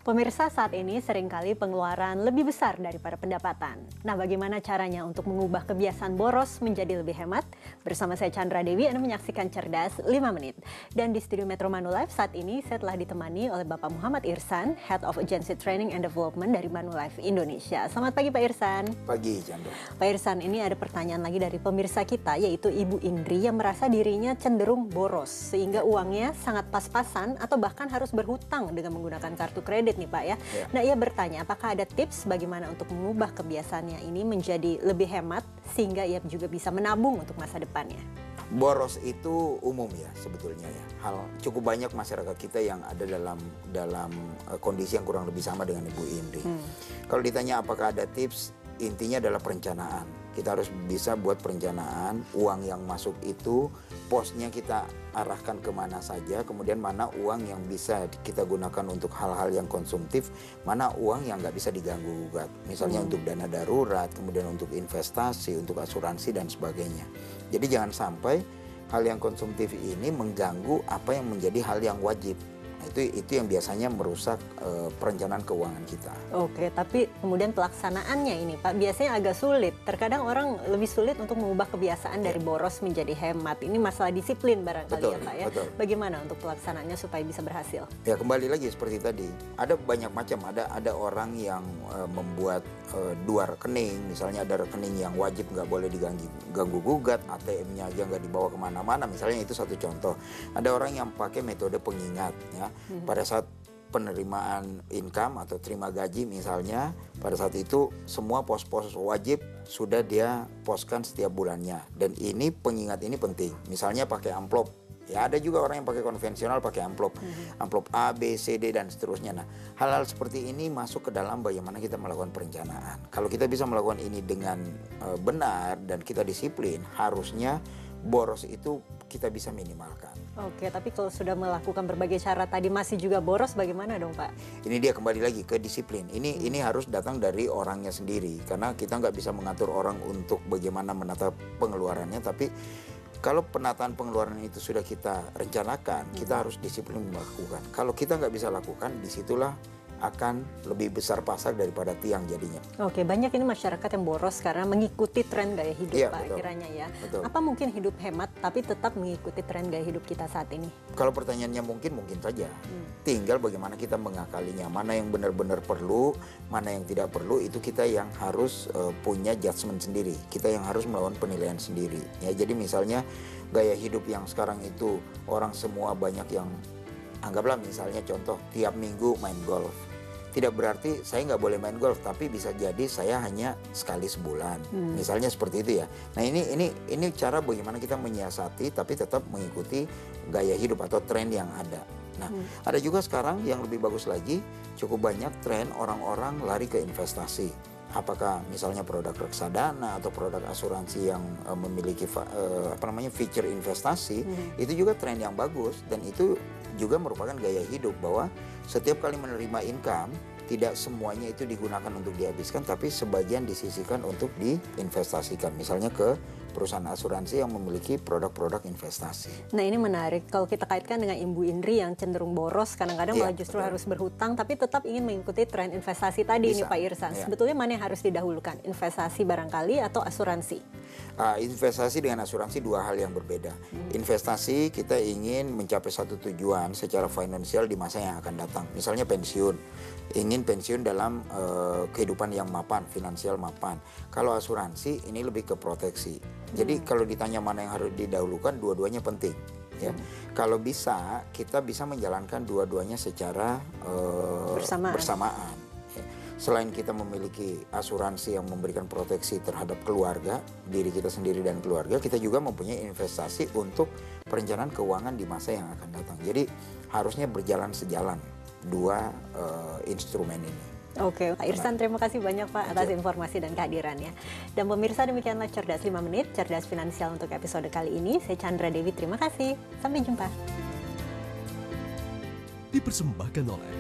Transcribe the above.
Pemirsa, saat ini seringkali pengeluaran lebih besar daripada pendapatan. Nah, bagaimana caranya untuk mengubah kebiasaan boros menjadi lebih hemat? Bersama saya Chandra Dewi, Anda menyaksikan Cerdas 5 Menit. Dan di studio Metro Manulife saat ini saya telah ditemani oleh Bapak Muhammad Irsan, Head of Agency Training and Development dari Manulife Indonesia. Selamat pagi Pak Irsan. Pagi Chandra. Pak Irsan, ini ada pertanyaan lagi dari pemirsa kita, yaitu Ibu Indri yang merasa dirinya cenderung boros, sehingga uangnya sangat pas-pasan atau bahkan harus berhutang dengan menggunakan kartu kredit nih Pak ya. Nah, ia bertanya apakah ada tips bagaimana untuk mengubah kebiasaannya ini menjadi lebih hemat sehingga ia juga bisa menabung untuk masa depannya. Boros itu umum ya sebetulnya ya. Cukup banyak masyarakat kita yang ada dalam kondisi yang kurang lebih sama dengan Ibu Indri. Kalau ditanya apakah ada tips, intinya adalah perencanaan. Kita harus bisa buat perencanaan, uang yang masuk itu posnya kita arahkan kemana saja, kemudian mana uang yang bisa kita gunakan untuk hal-hal yang konsumtif, mana uang yang nggak bisa diganggu-gugat. Misalnya untuk dana darurat, kemudian untuk investasi, untuk asuransi dan sebagainya. Jadi jangan sampai hal yang konsumtif ini mengganggu apa yang menjadi hal yang wajib. Itu yang biasanya merusak perencanaan keuangan kita. Oke, tapi kemudian pelaksanaannya ini Pak biasanya agak sulit. Terkadang orang lebih sulit untuk mengubah kebiasaan dari boros menjadi hemat. Ini masalah disiplin barangkali ya Pak ya. Betul. Bagaimana untuk pelaksanaannya supaya bisa berhasil? Ya kembali lagi seperti tadi. Ada banyak macam. Ada orang yang membuat dua rekening. Misalnya ada rekening yang wajib nggak boleh diganggu-gugat. ATM-nya aja nggak dibawa kemana-mana. Misalnya itu satu contoh. Ada orang yang pakai metode pengingat ya. Pada saat penerimaan income atau terima gaji misalnya, pada saat itu semua pos-pos wajib sudah dia poskan setiap bulannya. Dan ini pengingat ini penting. Misalnya pakai amplop. Ya ada juga orang yang pakai konvensional pakai amplop. Amplop A, B, C, D dan seterusnya. Nah, hal-hal seperti ini masuk ke dalam bagaimana kita melakukan perencanaan. Kalau kita bisa melakukan ini dengan benar dan kita disiplin, harusnya boros itu kita bisa minimalkan. Oke, tapi kalau sudah melakukan berbagai cara tadi masih juga boros, bagaimana dong Pak? Ini dia kembali lagi ke disiplin. Ini harus datang dari orangnya sendiri. Karena kita nggak bisa mengatur orang untuk bagaimana menata pengeluarannya. Tapi kalau penataan pengeluaran itu sudah kita rencanakan, kita harus disiplin melakukan. Kalau kita nggak bisa lakukan, disitulah akan lebih besar pasar daripada tiang jadinya. Oke, banyak ini masyarakat yang boros karena mengikuti tren gaya hidup Pak, betul. kiranya ya. Betul. Apa mungkin hidup hemat tapi tetap mengikuti tren gaya hidup kita saat ini? Kalau pertanyaannya mungkin saja. Tinggal bagaimana kita mengakalinya. Mana yang benar-benar perlu, mana yang tidak perlu, itu kita yang harus punya judgement sendiri. Kita yang harus melakukan penilaian sendiri. Ya, jadi misalnya gaya hidup yang sekarang itu orang semua banyak yang anggaplah misalnya contoh tiap minggu main golf. Tidak berarti saya nggak boleh main golf, tapi bisa jadi saya hanya sekali sebulan. Misalnya seperti itu ya. Nah ini cara bagaimana kita menyiasati tapi tetap mengikuti gaya hidup atau tren yang ada. Nah ada juga sekarang yang lebih bagus lagi, cukup banyak tren orang-orang lari ke investasi. Apakah misalnya produk reksadana atau produk asuransi yang memiliki feature investasi, itu juga tren yang bagus dan itu juga merupakan gaya hidup bahwa setiap kali menerima income tidak semuanya itu digunakan untuk dihabiskan tapi sebagian disisihkan untuk diinvestasikan misalnya ke perusahaan asuransi yang memiliki produk-produk investasi. Nah ini menarik kalau kita kaitkan dengan Ibu Indri yang cenderung boros kadang-kadang malah justru harus berhutang tapi tetap ingin mengikuti tren investasi tadi ini Pak Irsan. Sebetulnya mana yang harus didahulukan? Investasi barangkali atau asuransi? Investasi dengan asuransi dua hal yang berbeda. Investasi kita ingin mencapai satu tujuan secara finansial di masa yang akan datang. Misalnya pensiun. Ingin pensiun dalam kehidupan yang mapan, finansial mapan. Kalau asuransi ini lebih ke proteksi. Jadi kalau ditanya mana yang harus didahulukan, dua-duanya penting. Ya, kalau bisa kita bisa menjalankan dua-duanya secara bersamaan. Ya. Selain kita memiliki asuransi yang memberikan proteksi terhadap keluarga, diri kita sendiri dan keluarga, kita juga mempunyai investasi untuk perencanaan keuangan di masa yang akan datang. Jadi harusnya berjalan sejalan dua instrumen ini. Oke, Pak Irsan terima kasih banyak Pak atas informasi dan kehadirannya. Dan pemirsa demikianlah Cerdas 5 Menit, Cerdas Finansial untuk episode kali ini. Saya Chandra Dewi, terima kasih. Sampai jumpa. Dipersembahkan oleh